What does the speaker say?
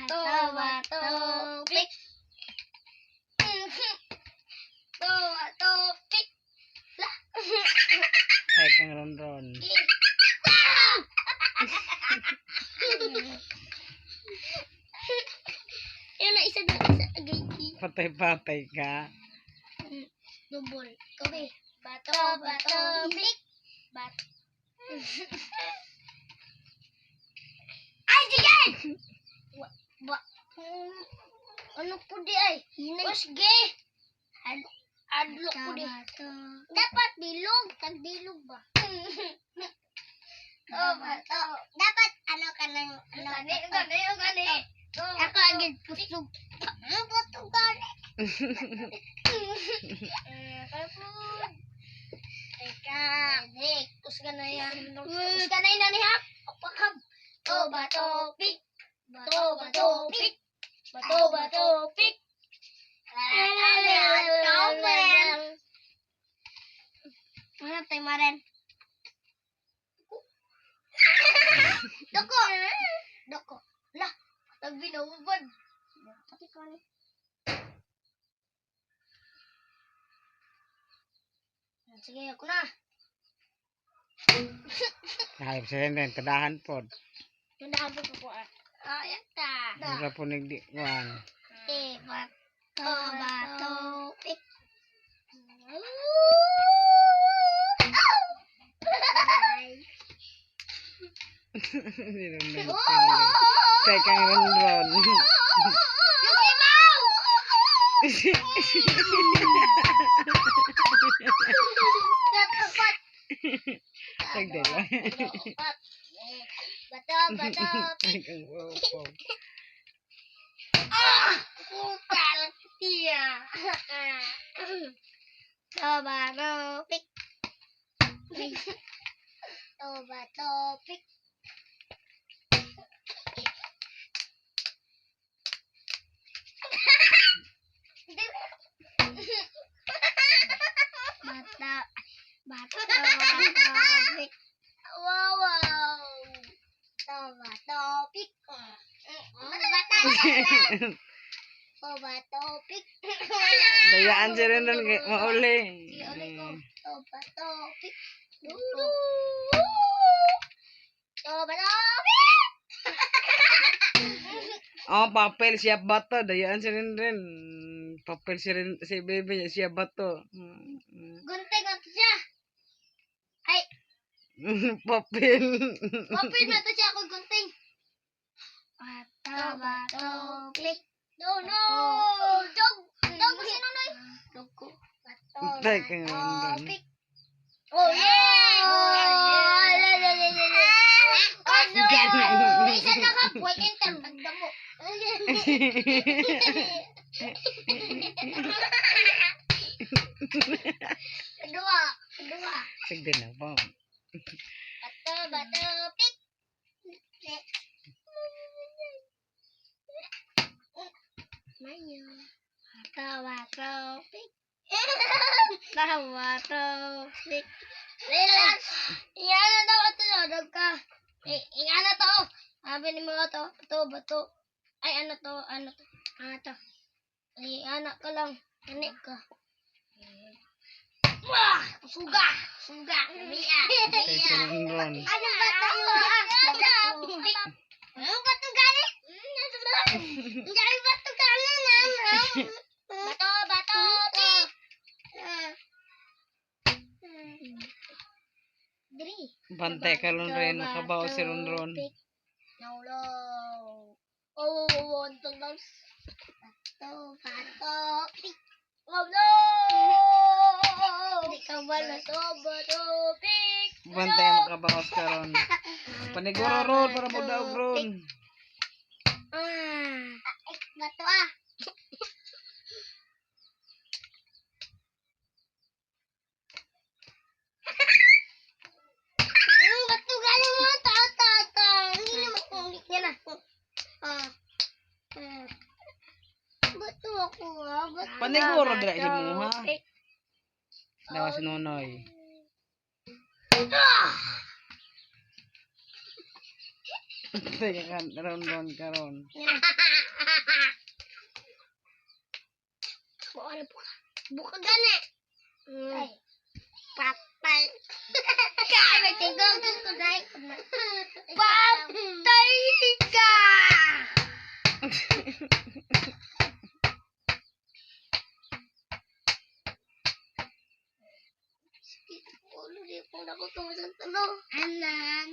bato, pik. Bato, pik. Lah. Tay kang ron-ron. Yun na isa agay. Patay-patay ka. Double. Kobe. Bato, bato, pik. Bato. Ay, sige! Ano po di ay? O sige. Adlok po di. Dapat bilog. Tagbilog ba? Bato. Dapat ano ka ng... Gani. Ako agad pusog. Ano ba ito gani? Kapag. Teka. Kusga na yan. Kusga na yan nanihap. Pakab. Bato, pik. Bato, pik. Bato, pik. Ano tayo maren? Doko. Lah. Tagbinawabad. Pati ko ano. Sige, ako na. Ay, sa rin, kadahan po. Nandahan po po ah. Ayan ta. Wala po nagdiwan. Bato, pik. Tay kang ron-ron. Tagdala. Bato, Tay kang wow. putal. Iya. Bato, pik. Bato, pik. Bato, pik. Wow. Bato, pik. Bato, pik. Dayaan si rin doon, mauli. Bato, pik. Bato, pik. Oh, papel siya bato. Dayaan si rin. Papel si bebe siya bato. Gunting siya. Ay, Papel. papel na to siya ako gunting. Bato, pik. No. Dog, sino na yun? Dog. Tay kang Bato, ron-ron. pik. Oh, yeah! Isa na ka, boy, enter, nagdamo. Kedua. Sige na po. Bato, pik. Mayo. Bato, pik. Bato, pik. Relax. Iyan na daw ito, dog ka. Iyan na to. Sabi ni mga to, bato. Ay, ano to. Ay, anak ka lang. Anik ka. Wah! Suga! Mia! Tay kang ron-ron. Ano ba tayo? Ano ba ito galing? Dahil ba ito galing? Bato, pik! Diri. Bantay ka ron-ron. Makabaw si ron-ron. Naulo. Oh, ito lang. Bato, pik. Oh, no! Hindi ka wala to, bato, pik. Bantay makabawas ka ron. Paniguro ron para mo daog ron. Bato bato galing mo, tao. Hindi naman kung yan na. Bato ako bato. Paniguro dira si mo ha. Pik. Dawa si Nonoy. Tay kang ron-ron ka ron. Yan na. Buka gani. Ay. Patay. Ay, may tingkong ko dahil. Patay ka! Ulo di po na ko tumasang tulong. Anan.